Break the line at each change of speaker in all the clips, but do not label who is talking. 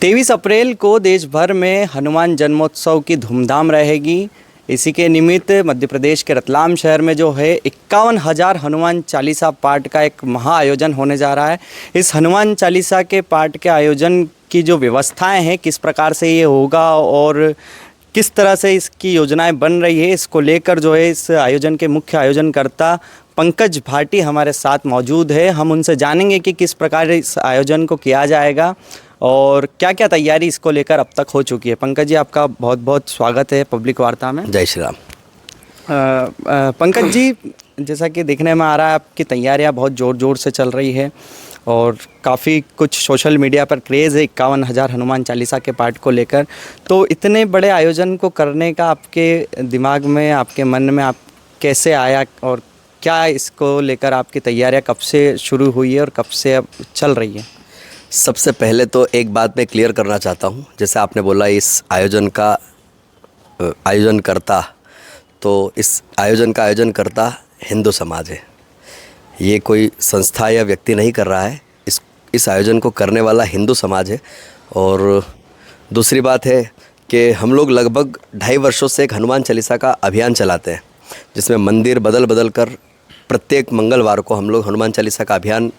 23 अप्रैल को देश भर में हनुमान जन्मोत्सव की धूमधाम रहेगी। इसी के निमित्त मध्य प्रदेश के रतलाम शहर में जो है 51,000 हनुमान चालीसा पाठ का एक महा आयोजन होने जा रहा है। इस हनुमान चालीसा के पाठ के आयोजन की जो व्यवस्थाएं हैं, किस प्रकार से ये होगा और किस तरह से इसकी योजनाएं बन रही है, इसको लेकर जो है इस आयोजन के मुख्य आयोजनकर्ता पंकज भाटी हमारे साथ मौजूद है। हम उनसे जानेंगे कि किस प्रकार इस आयोजन को किया जाएगा और क्या क्या तैयारी इसको लेकर अब तक हो चुकी है। पंकज जी, आपका बहुत बहुत स्वागत है पब्लिक वार्ता में।
जय श्री राम।
पंकज जी, जैसा कि देखने में आ रहा है आपकी तैयारियां बहुत ज़ोर से चल रही है और काफ़ी कुछ सोशल मीडिया पर क्रेज़ है 51,000 हनुमान चालीसा के पाठ को लेकर। तो इतने बड़े आयोजन को करने का आपके दिमाग में, आपके मन में आप कैसे आया और क्या इसको लेकर आपकी तैयारियां कब से शुरू हुई है और कब से अब चल रही है?
सबसे पहले तो एक बात मैं क्लियर करना चाहता हूँ। जैसे आपने बोला इस आयोजन का आयोजनकर्ता, तो इस आयोजन का आयोजनकर्ता हिंदू समाज है। ये कोई संस्था या व्यक्ति नहीं कर रहा है। इस आयोजन को करने वाला हिंदू समाज है। और दूसरी बात है कि हम लोग लगभग 2.5 वर्षों से एक हनुमान चालीसा का अभियान चलाते हैं, जिसमें मंदिर बदल कर प्रत्येक मंगलवार को हम लोग हनुमान चालीसा का अभियान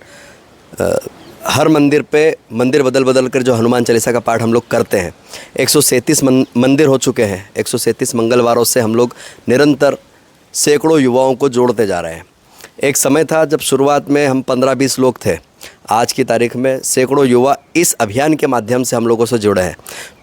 हर मंदिर पे मंदिर बदल कर जो हनुमान चालीसा का पाठ हम लोग करते हैं। 137 मंदिर हो चुके हैं। 137 मंगलवारों से हम लोग निरंतर सैकड़ों युवाओं को जोड़ते जा रहे हैं। एक समय था जब शुरुआत में हम 15-20 लोग थे। आज की तारीख में सैकड़ों युवा इस अभियान के माध्यम से हम लोगों से जुड़े हैं।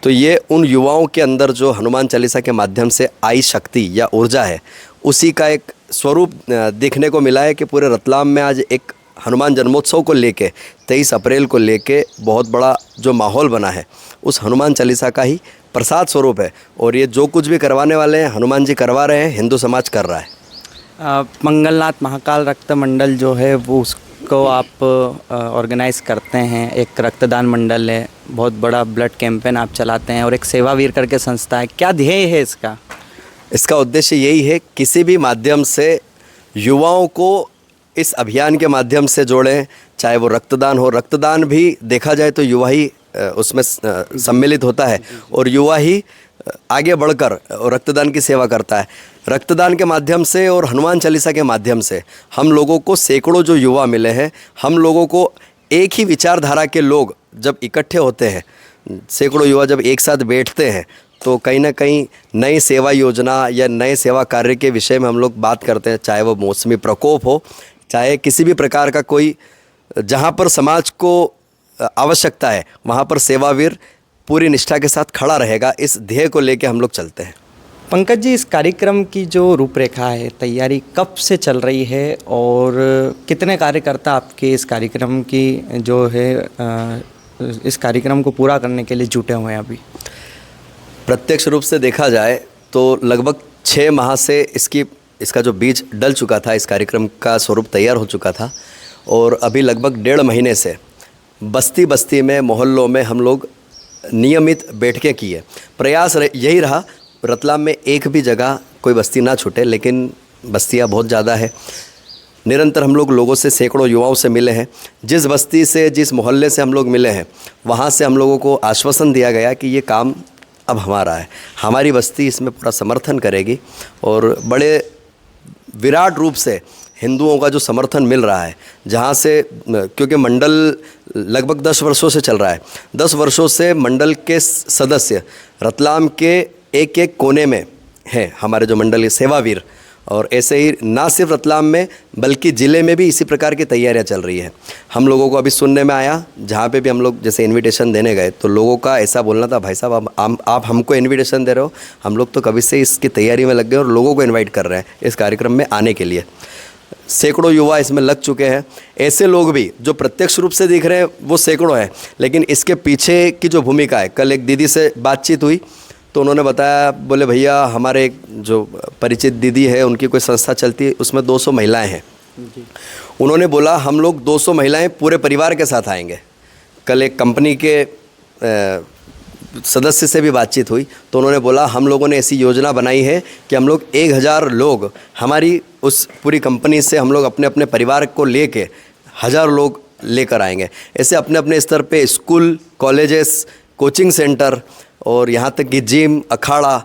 तो ये उन युवाओं के अंदर जो हनुमान चालीसा के माध्यम से आई शक्ति या ऊर्जा है, उसी का एक स्वरूप देखने को मिला है कि पूरे रतलाम में आज एक हनुमान जन्मोत्सव को लेके 23 अप्रैल को लेके बहुत बड़ा जो माहौल बना है, उस हनुमान चालीसा का ही प्रसाद स्वरूप है। और ये जो कुछ भी करवाने वाले हैं हनुमान जी करवा रहे हैं, हिंदू समाज कर रहा है।
मंगलनाथ महाकाल रक्त मंडल जो है वो उसको आप ऑर्गेनाइज़ करते हैं। एक रक्तदान मंडल है, बहुत बड़ा ब्लड कैंपेन आप चलाते हैं और एक सेवावीर करके संस्था है। क्या ध्येय है इसका?
इसका उद्देश्य यही है, किसी भी माध्यम से युवाओं को इस अभियान के माध्यम से जोड़ें। चाहे वो रक्तदान हो, रक्तदान भी देखा जाए तो युवा ही उसमें सम्मिलित होता है और युवा ही आगे बढ़कर रक्तदान की सेवा करता है। रक्तदान के माध्यम से और हनुमान चालीसा के माध्यम से हम लोगों को सैकड़ों जो युवा मिले हैं, हम लोगों को एक ही विचारधारा के लोग जब इकट्ठे होते हैं, सैकड़ों युवा जब एक साथ बैठते हैं, तो कहीं ना कहीं नई सेवा योजना या नए सेवा कार्य के विषय में हम लोग बात करते हैं। चाहे वो मौसमी प्रकोप हो, चाहे किसी भी प्रकार का कोई, जहाँ पर समाज को आवश्यकता है वहाँ पर सेवावीर पूरी निष्ठा के साथ खड़ा रहेगा। इस ध्येय को लेके हम लोग चलते हैं।
पंकज जी, इस कार्यक्रम की जो रूपरेखा है, तैयारी कब से चल रही है और कितने कार्यकर्ता आपके इस कार्यक्रम की जो है इस कार्यक्रम को पूरा करने के लिए जुटे हुए हैं अभी?
प्रत्यक्ष रूप से देखा जाए तो लगभग 6 माह से इसका जो बीज डल चुका था, इस कार्यक्रम का स्वरूप तैयार हो चुका था। और अभी लगभग 1.5 महीने से बस्ती बस्ती में, मोहल्लों में हम लोग नियमित बैठकें किए। प्रयास यही रहा, रतलाम में एक भी जगह कोई बस्ती ना छूटे, लेकिन बस्तियां बहुत ज़्यादा है। निरंतर हम लोग लोगों से, सैकड़ों युवाओं से मिले हैं। जिस बस्ती से, जिस मोहल्ले से हम लोग मिले हैं, वहाँ से हम लोगों को आश्वासन दिया गया कि ये काम अब हमारा है, हमारी बस्ती इसमें पूरा समर्थन करेगी। और बड़े विराट रूप से हिंदुओं का जो समर्थन मिल रहा है, जहाँ से, क्योंकि मंडल लगभग 10 वर्षों से चल रहा है। 10 वर्षों से मंडल के सदस्य रतलाम के एक कोने में हैं, हमारे जो मंडल के सेवावीर। और ऐसे ही ना सिर्फ रतलाम में बल्कि ज़िले में भी इसी प्रकार की तैयारियां चल रही है। हम लोगों को अभी सुनने में आया, जहाँ पे भी हम लोग जैसे इनविटेशन देने गए तो लोगों का ऐसा बोलना था, भाई साहब आप हमको इनविटेशन दे रहे हो, हम लोग तो कभी से इसकी तैयारी में लग गए और लोगों को इन्वाइट कर रहे हैं इस कार्यक्रम में आने के लिए। सैकड़ों युवा इसमें लग चुके हैं। ऐसे लोग भी जो प्रत्यक्ष रूप से दिख रहे हैं वो सैकड़ों हैं, लेकिन इसके पीछे की जो भूमिका है, कल एक दीदी से बातचीत हुई तो उन्होंने बताया, बोले भैया हमारे एक जो परिचित दीदी है उनकी कोई संस्था चलती है, उसमें 200 महिलाएं हैं। उन्होंने बोला हम लोग 200 महिलाएं पूरे परिवार के साथ आएंगे। कल एक कंपनी के सदस्य से भी बातचीत हुई तो उन्होंने बोला हम लोगों ने ऐसी योजना बनाई है कि हम लोग 1000 लोग, हमारी उस पूरी कंपनी से हम लोग अपने अपने परिवार को लेके 1000 लोग लेकर आएंगे। ऐसे अपने अपने स्तर पे स्कूल, कॉलेजेस, कोचिंग सेंटर और यहाँ तक कि जिम, अखाड़ा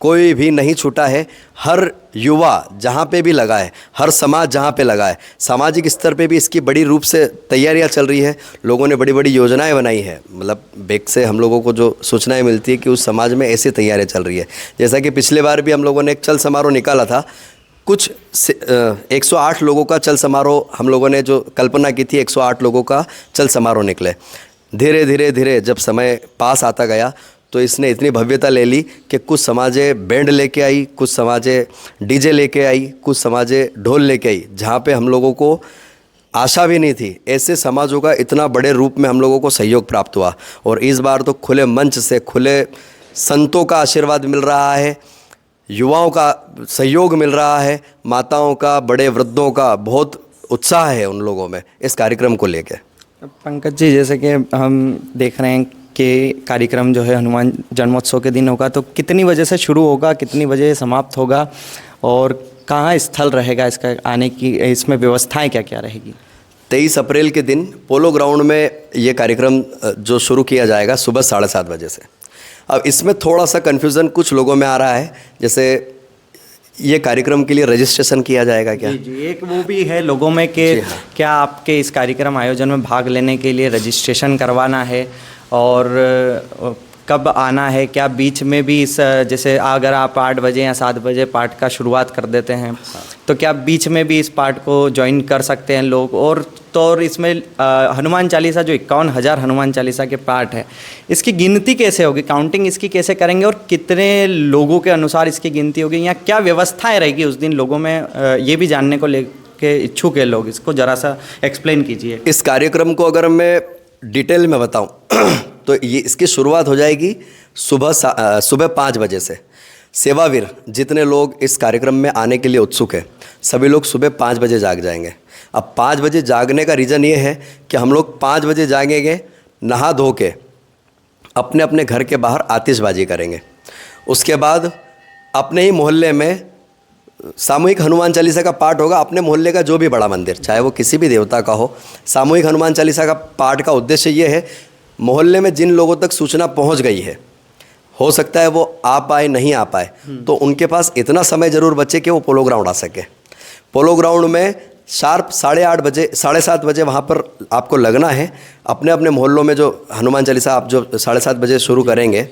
कोई भी नहीं छूटा है। हर युवा जहाँ पे भी लगा है, हर समाज जहाँ पे लगा है, सामाजिक स्तर पे भी इसकी बड़ी रूप से तैयारियाँ चल रही है। लोगों ने बड़ी बड़ी योजनाएं बनाई है। मतलब बेक से हम लोगों को जो सूचनाएं मिलती है कि उस समाज में ऐसी तैयारियाँ चल रही है। जैसा कि पिछले बार भी हम लोगों ने एक चल समारोह निकाला था। कुछ 108 लोगों का चल समारोह हम लोगों ने जो कल्पना की थी, 108 लोगों का चल समारोह निकले। धीरे धीरे धीरे जब समय पास आता गया तो इसने इतनी भव्यता ले ली कि कुछ समाजें बैंड लेके आई, कुछ समाजें डीजे लेके आई, कुछ समाजें ढोल लेके आई, जहाँ पे हम लोगों को आशा भी नहीं थी। ऐसे समाजों का इतना बड़े रूप में हम लोगों को सहयोग प्राप्त हुआ। और इस बार तो खुले मंच से, खुले संतों का आशीर्वाद मिल रहा है, युवाओं का सहयोग मिल रहा है, माताओं का, बड़े वृद्धों का बहुत उत्साह है उन लोगों में इस कार्यक्रम को लेके।
पंकज जी, जैसे कि हम देख रहे हैं कि कार्यक्रम जो है हनुमान जन्मोत्सव के दिन होगा, तो कितनी बजे से शुरू होगा, कितनी बजे समाप्त होगा और कहाँ स्थल रहेगा इसका आने की, इसमें व्यवस्थाएं क्या क्या रहेगी?
23 अप्रैल के दिन पोलो ग्राउंड में ये कार्यक्रम जो शुरू किया जाएगा सुबह 7:30 बजे से। अब इसमें थोड़ा सा कन्फ्यूज़न कुछ लोगों में आ रहा है, जैसे ये कार्यक्रम के लिए रजिस्ट्रेशन किया जाएगा क्या?
जी, एक वो भी है लोगों में कि क्या आपके इस कार्यक्रम आयोजन में भाग लेने के लिए रजिस्ट्रेशन करवाना है और कब आना है? क्या बीच में भी इस, जैसे अगर आप 8 बजे या 7 बजे पाठ का शुरुआत कर देते हैं तो क्या बीच में भी इस पाठ को ज्वाइन कर सकते हैं लोग? और इसमें हनुमान चालीसा जो 51,000 हनुमान चालीसा के पाठ है, इसकी गिनती कैसे होगी, काउंटिंग इसकी कैसे करेंगे और कितने लोगों के अनुसार इसकी गिनती होगी, या क्या व्यवस्थाएं रहेगी उस दिन लोगों में, ये भी जानने को लेके इच्छुक है लोग। इसको ज़रा सा एक्सप्लेन कीजिए।
इस कार्यक्रम को अगर मैं डिटेल में बताऊं तो ये इसकी शुरुआत हो जाएगी सुबह 5 बजे से। सेवावीर जितने लोग इस कार्यक्रम में आने के लिए उत्सुक हैं, सभी लोग सुबह 5 बजे जाग जाएंगे। अब 5 बजे जागने का रीज़न ये है कि हम लोग 5 बजे जागेंगे, नहा धो के अपने अपने घर के बाहर आतिशबाजी करेंगे। उसके बाद अपने ही मोहल्ले में सामूहिक हनुमान चालीसा का पाठ होगा। अपने मोहल्ले का जो भी बड़ा मंदिर, चाहे वो किसी भी देवता का हो, सामूहिक हनुमान चालीसा का पाठ का उद्देश्य ये है, मोहल्ले में जिन लोगों तक सूचना पहुंच गई है, हो सकता है वो आ पाए नहीं आ पाए, तो उनके पास इतना समय ज़रूर बचे कि वो पोलो ग्राउंड आ सके। पोलो ग्राउंड में शार्प 8:30 बजे, 7:30 बजे वहाँ पर आपको लगना है। अपने अपने मोहल्लों में जो हनुमान चालीसा आप जो 7:30 बजे शुरू करेंगे,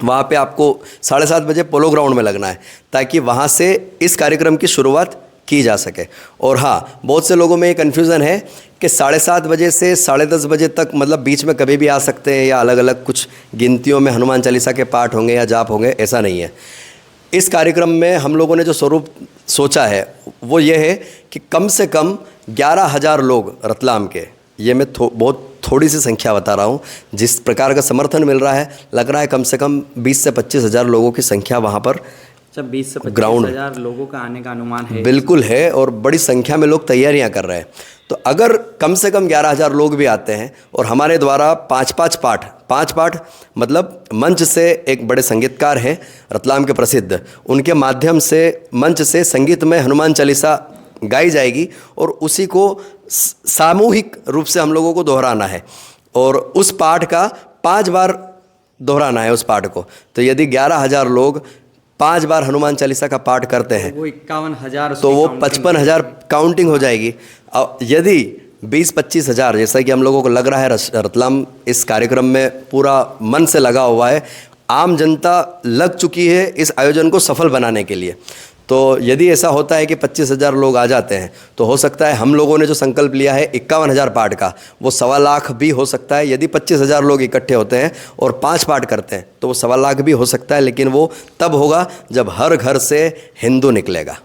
वहाँ पे आपको 7:30 बजे पोलो ग्राउंड में लगना है, ताकि वहाँ से इस कार्यक्रम की शुरुआत की जा सके। और हाँ, बहुत से लोगों में ये कन्फ्यूज़न है कि 7:30 बजे से 10:30 बजे तक, मतलब बीच में कभी भी आ सकते हैं या अलग अलग कुछ गिनतियों में हनुमान चालीसा के पाठ होंगे या जाप होंगे, ऐसा नहीं है। इस कार्यक्रम में हम लोगों ने जो स्वरूप सोचा है वो ये है कि कम से कम 11,000 लोग रतलाम के, ये मैं बहुत थोड़ी सी संख्या बता रहा हूँ, जिस प्रकार का समर्थन मिल रहा है, लग रहा है कम से कम 20 से 25,000 लोगों की संख्या वहाँ पर
20 से 25,000 लोगों का आने का अनुमान है।
बिल्कुल है, और बड़ी संख्या में लोग तैयारियां कर रहे हैं। तो अगर कम से कम 11,000 लोग भी आते हैं और हमारे द्वारा 5 पाठ मतलब मंच से एक बड़े संगीतकार हैं रतलाम के प्रसिद्ध, उनके माध्यम से मंच से संगीत में हनुमान चालीसा गाई जाएगी और उसी को सामूहिक रूप से हम लोगों को दोहराना है और उस पाठ का 5 बार दोहराना है उस पाठ को। तो यदि 11,000 लोग 5 बार हनुमान चालीसा का पाठ करते हैं
वो 51,000,
तो वो 55,000 काउंटिंग हो जाएगी। और यदि 20-25 हज़ार, जैसा कि हम लोगों को लग रहा है रतलाम इस कार्यक्रम में पूरा मन से लगा हुआ है, आम जनता लग चुकी है इस आयोजन को सफल बनाने के लिए, तो यदि ऐसा होता है कि 25,000 लोग आ जाते हैं तो हो सकता है हम लोगों ने जो संकल्प लिया है 51,000 पाठ का, वो 1.25 लाख भी हो सकता है। यदि 25,000 लोग इकट्ठे होते हैं और 5 पाठ करते हैं तो वो 1.25 लाख भी हो सकता है, लेकिन वो तब होगा जब हर घर से हिंदू निकलेगा।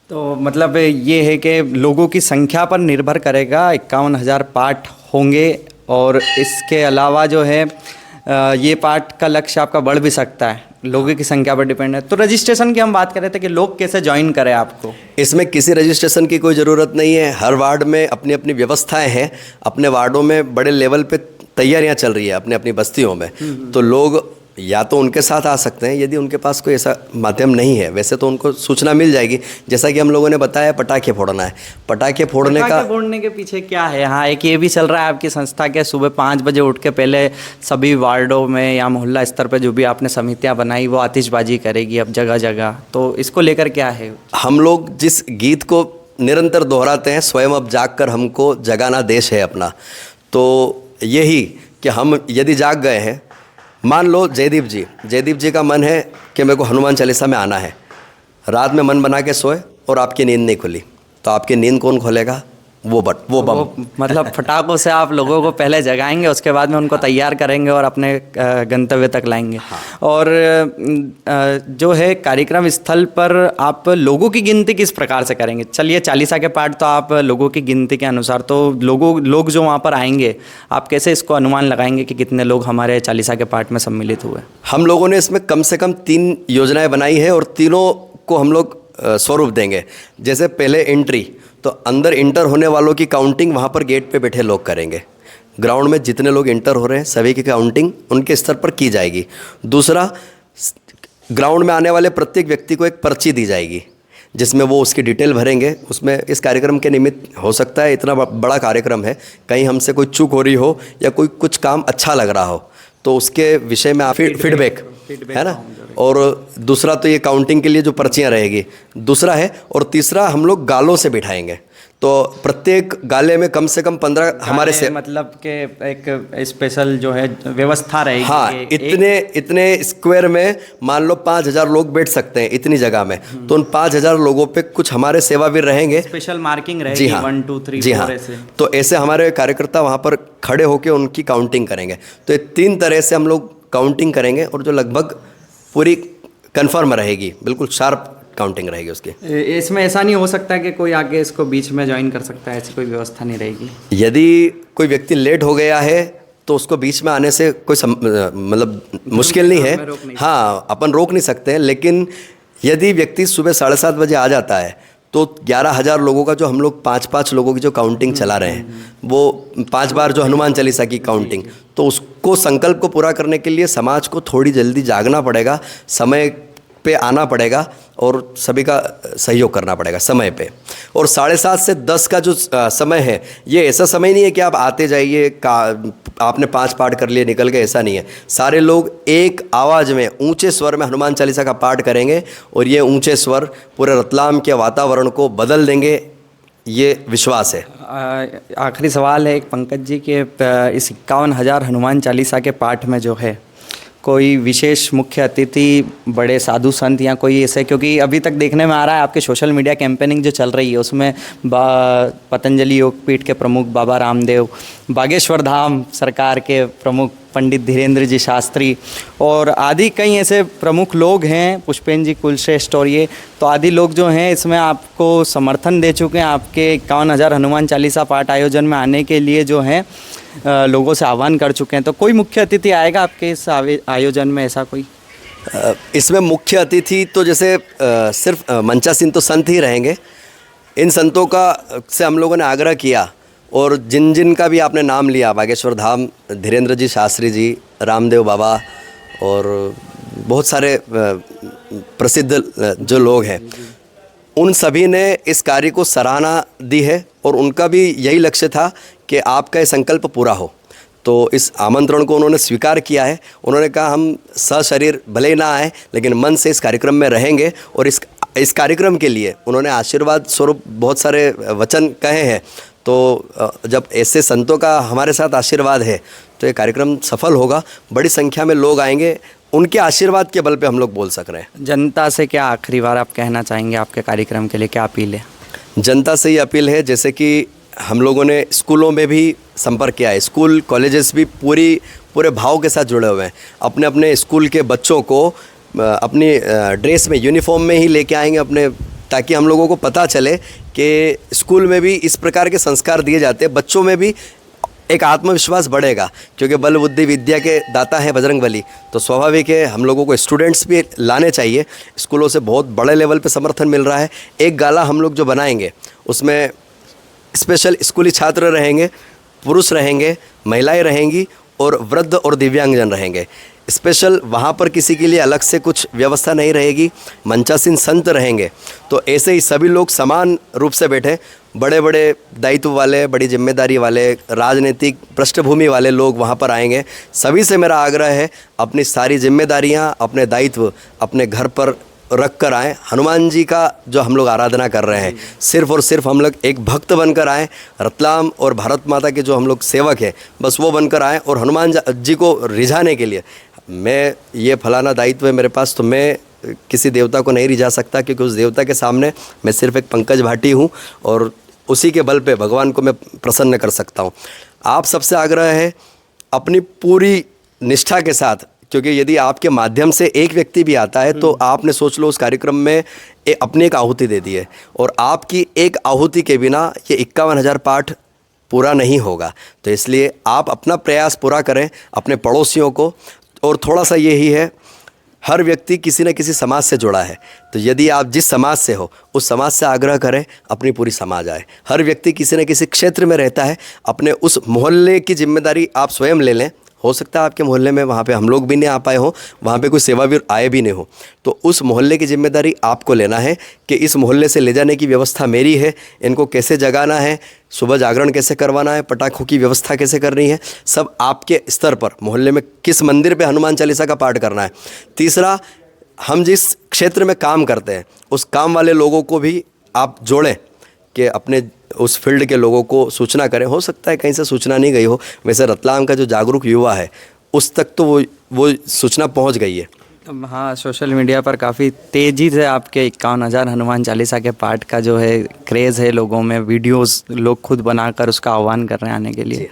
तो मतलब ये है कि लोगों की संख्या पर निर्भर करेगा, 51,000 पाठ होंगे और इसके अलावा जो है ये पाठ का लक्ष्य आपका बढ़ भी सकता है, लोगों की संख्या पर डिपेंड है। तो रजिस्ट्रेशन की हम बात कर रहे थे कि लोग कैसे ज्वाइन करें आपको। इसमें
किसी रजिस्ट्रेशन की कोई ज़रूरत नहीं है। हर वार्ड में अपनी अपनी व्यवस्थाएं हैं, अपने वार्डों में बड़े लेवल पे तैयारियां चल रही है अपनी अपनी बस्तियों में, तो लोग या तो उनके साथ आ सकते हैं, यदि उनके पास कोई ऐसा माध्यम नहीं है। वैसे तो उनको सूचना मिल जाएगी, जैसा कि हम लोगों ने बताया पटाखे फोड़ना है। पटाखे फोड़ने
के पीछे क्या है? हाँ, एक ये भी चल रहा है आपकी संस्था के, सुबह 5 बजे उठ के पहले सभी वार्डों में या मोहल्ला स्तर पर जो भी आपने समितियाँ बनाई वो आतिशबाजी करेगी अब जगह जगह, तो इसको लेकर क्या है?
हम लोग जिस गीत को निरंतर दोहराते हैं, स्वयं अब जाग कर हमको जगाना देश है अपना, तो यही कि हम यदि जाग गए हैं, मान लो जयदीप जी का मन है कि मेरे को हनुमान चालीसा में आना है, रात में मन बना के सोए और आपकी नींद नहीं खुली, तो आपकी नींद कौन खोलेगा? वो बम।
मतलब फटाकों से आप लोगों को पहले जगाएंगे, उसके बाद में उनको तैयार करेंगे और अपने गंतव्य तक लाएंगे।
हाँ।
और जो है कार्यक्रम स्थल पर आप लोगों की गिनती किस प्रकार से करेंगे? चलिए, चालीसा के पाठ तो आप लोगों की गिनती के अनुसार, तो लोग जो वहाँ पर आएंगे, आप कैसे इसको अनुमान लगाएंगे कि कितने लोग हमारे चालीसा के पाठ में सम्मिलित हुए?
हम लोगों ने इसमें कम से कम 3 योजनाएं बनाई है और तीनों को हम लोग स्वरूप देंगे। जैसे पहले एंट्री, तो अंदर इंटर होने वालों की काउंटिंग वहाँ पर गेट पे बैठे लोग करेंगे। ग्राउंड में जितने लोग इंटर हो रहे हैं सभी की काउंटिंग उनके स्तर पर की जाएगी। दूसरा, ग्राउंड में आने वाले प्रत्येक व्यक्ति को एक पर्ची दी जाएगी जिसमें वो उसकी डिटेल भरेंगे। उसमें इस कार्यक्रम के निमित्त हो सकता है, इतना बड़ा कार्यक्रम है, कहीं हमसे कोई चूक हो रही हो या कोई कुछ काम अच्छा लग रहा हो, तो उसके विषय में आप फीडबैक है ना। और दूसरा तो ये काउंटिंग के लिए जो पर्चियाँ रहेगी, दूसरा है। और तीसरा, हम लोग गालों से बिठाएंगे, तो प्रत्येक गाले में कम से कम 15 हमारे से, मतलब
कि एक स्पेशल जो है व्यवस्था रहेगी।
हाँ, इतने स्क्वायर में मान लो 5000 लोग बैठ सकते हैं इतनी जगह में, तो उन 5000 लोगों पे कुछ हमारे सेवावीर रहेंगे,
स्पेशल मार्किंग रहेगी।
जी हाँ,
1 2 3
जी हाँ, तो ऐसे हमारे कार्यकर्ता वहाँ पर खड़े होकर उनकी काउंटिंग करेंगे। तो ये 3 तरह से हम लोग काउंटिंग करेंगे और जो लगभग पूरी कन्फर्म रहेगी, बिल्कुल शार्प काउंटिंग रहेगी उसकी।
इसमें ऐसा नहीं हो सकता कि कोई आके इसको बीच में ज्वाइन कर सकता है, ऐसी कोई व्यवस्था नहीं रहेगी?
यदि कोई व्यक्ति लेट हो गया है तो उसको बीच में आने से कोई मतलब मुश्किल नहीं है। हाँ, अपन रोक नहीं सकते हैं, लेकिन यदि व्यक्ति सुबह 7:30 बजे आ जाता है तो 11,000 लोगों का जो हम लोग 5-5 लोगों की जो काउंटिंग चला रहे हैं, वो 5 बार जो हनुमान चालीसा की काउंटिंग, तो उसको संकल्प को पूरा करने के लिए समाज को थोड़ी जल्दी जागना पड़ेगा, समय पे आना पड़ेगा और सभी का सहयोग करना पड़ेगा समय पे। और 7:30 से 10 का जो समय है, ये ऐसा समय नहीं है कि आप आते जाइए, आपने 5 पाठ कर लिए निकल गए, ऐसा नहीं है। सारे लोग एक आवाज़ में ऊंचे स्वर में हनुमान चालीसा का पाठ करेंगे और ये ऊंचे स्वर पूरे रतलाम के वातावरण को बदल देंगे, ये विश्वास है।
आखिरी सवाल है एक पंकज जी के, इस 51,000 हनुमान चालीसा के पाठ में जो है कोई विशेष मुख्य अतिथि, बड़े साधु संत या कोई ऐसे, क्योंकि अभी तक देखने में आ रहा है आपके सोशल मीडिया कैंपेनिंग जो चल रही है उसमें पतंजलि योगपीठ के प्रमुख बाबा रामदेव, बागेश्वर धाम सरकार के प्रमुख पंडित धीरेन्द्र जी शास्त्री और आदि कई ऐसे प्रमुख लोग हैं, पुष्पेन जी कुलश्रेष्ठ और ये, तो आदि लोग जो हैं इसमें आपको समर्थन दे चुके हैं। आपके 51,000 हनुमान चालीसा पाठ आयोजन में आने के लिए जो हैं लोगों से आह्वान कर चुके हैं, तो कोई मुख्य अतिथि आएगा आपके इस आयोजन में, ऐसा कोई?
इसमें मुख्य अतिथि तो जैसे सिर्फ मंचासीन तो संत ही रहेंगे। इन संतों का से हम लोगों ने आग्रह किया और जिन का भी आपने नाम लिया, बागेश्वर धाम धीरेन्द्र जी शास्त्री जी, रामदेव बाबा और बहुत सारे प्रसिद्ध जो लोग हैं, उन सभी ने इस कार्य को सराहना दी है और उनका भी यही लक्ष्य था कि आपका ये संकल्प पूरा हो। तो इस आमंत्रण को उन्होंने स्वीकार किया है। उन्होंने कहा हम सशरीर भले ही ना आए लेकिन मन से इस कार्यक्रम में रहेंगे और इस कार्यक्रम के लिए उन्होंने आशीर्वाद स्वरूप बहुत सारे वचन कहे हैं। तो जब ऐसे संतों का हमारे साथ आशीर्वाद है तो ये कार्यक्रम सफल होगा, बड़ी संख्या में लोग आएंगे, उनके आशीर्वाद के बल पे हम लोग बोल सक रहे हैं।
जनता से क्या आखिरी बार आप कहना चाहेंगे, आपके कार्यक्रम के लिए क्या अपील है?
जनता से ये अपील है, जैसे कि हम लोगों ने स्कूलों में भी संपर्क किया है, स्कूल कॉलेजेस भी पूरे भाव के साथ जुड़े हुए हैं। अपने अपने स्कूल के बच्चों को अपनी ड्रेस में, यूनिफॉर्म में ही लेके आएंगे अपने, ताकि हम लोगों को पता चले कि स्कूल में भी इस प्रकार के संस्कार दिए जाते हैं। बच्चों में भी एक आत्मविश्वास बढ़ेगा, क्योंकि बल बुद्धि विद्या के दाता है बजरंगबली, तो स्वाभाविक है हम लोगों को स्टूडेंट्स भी लाने चाहिए। स्कूलों से बहुत बड़े लेवल पे समर्थन मिल रहा है। एक गाला हम लोग जो बनाएंगे उसमें स्पेशल स्कूली छात्र रहेंगे, पुरुष रहेंगे, महिलाएं रहेंगी और वृद्ध और दिव्यांगजन रहेंगे। स्पेशल वहाँ पर किसी के लिए अलग से कुछ व्यवस्था नहीं रहेगी, मंचासीन संत रहेंगे। तो ऐसे ही सभी लोग समान रूप से बैठे, बड़े बड़े दायित्व वाले, बड़ी जिम्मेदारी वाले, राजनीतिक पृष्ठभूमि वाले लोग वहाँ पर आएंगे। सभी से मेरा आग्रह है, अपनी सारी जिम्मेदारियाँ, अपने दायित्व अपने घर पर रख कर आएँ। हनुमान जी का जो हम लोग आराधना कर रहे हैं, सिर्फ़ और सिर्फ हम लोग एक भक्त बनकर आएँ। रतलाम और भारत माता के जो हम लोग सेवक हैं, बस वो बनकर आएँ। और हनुमान जी को रिझाने के लिए, मैं ये फलाना दायित्व है मेरे पास, तो मैं किसी देवता को नहीं रिझा सकता, क्योंकि उस देवता के सामने मैं सिर्फ एक पंकज भाटी हूँ और उसी के बल पे भगवान को मैं प्रसन्न कर सकता हूँ। आप सबसे आग्रह है, अपनी पूरी निष्ठा के साथ, क्योंकि यदि आपके माध्यम से एक व्यक्ति भी आता है तो आपने सोच लो उस कार्यक्रम में अपनी एक आहुति दे दी है, और आपकी एक आहुति के बिना ये 51,000 पाठ पूरा नहीं होगा। तो इसलिए आप अपना प्रयास पूरा करें, अपने पड़ोसियों को। और थोड़ा सा यही है, हर व्यक्ति किसी न किसी समाज से जुड़ा है, तो यदि आप जिस समाज से हो उस समाज से आग्रह करें, अपनी पूरी समाज आए। हर व्यक्ति किसी न किसी क्षेत्र में रहता है, अपने उस मोहल्ले की जिम्मेदारी आप स्वयं ले लें। हो सकता है आपके मोहल्ले में वहाँ पे हम लोग भी नहीं आ पाए हों, वहाँ पे कोई सेवावीर आए भी नहीं हो, तो उस मोहल्ले की जिम्मेदारी आपको लेना है कि इस मोहल्ले से ले जाने की व्यवस्था मेरी है, इनको कैसे जगाना है, सुबह जागरण कैसे करवाना है, पटाखों की व्यवस्था कैसे करनी है, सब आपके स्तर पर। मोहल्ले में किस मंदिर पे हनुमान चालीसा का पाठ करना है। तीसरा, हम जिस क्षेत्र में काम करते हैं उस काम वाले लोगों को भी आप जोड़ें कि अपने उस फील्ड के लोगों को सूचना करें। हो सकता है कहीं से सूचना नहीं गई हो, वैसे रतलाम का जो जागरूक युवा है उस तक तो वो सूचना पहुंच गई है।
हाँ, सोशल मीडिया पर काफ़ी तेज़ी से आपके 51,000 हनुमान चालीसा के पाठ का जो है क्रेज़ है लोगों में। वीडियोस लोग खुद बनाकर उसका आह्वान कर रहे हैं आने के लिए।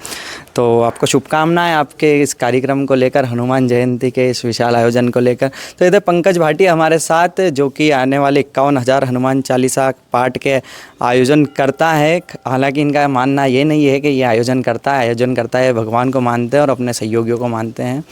तो आपको शुभकामनाएं आपके इस कार्यक्रम को लेकर, हनुमान जयंती के इस विशाल आयोजन को लेकर। तो इधर पंकज भाटी हमारे साथ, जो कि आने वाले 51,000 हनुमान चालीसा पाठ के आयोजन करता है। हालांकि इनका मानना ये नहीं है कि ये आयोजन करता है भगवान को मानते हैं और अपने सहयोगियों को मानते हैं।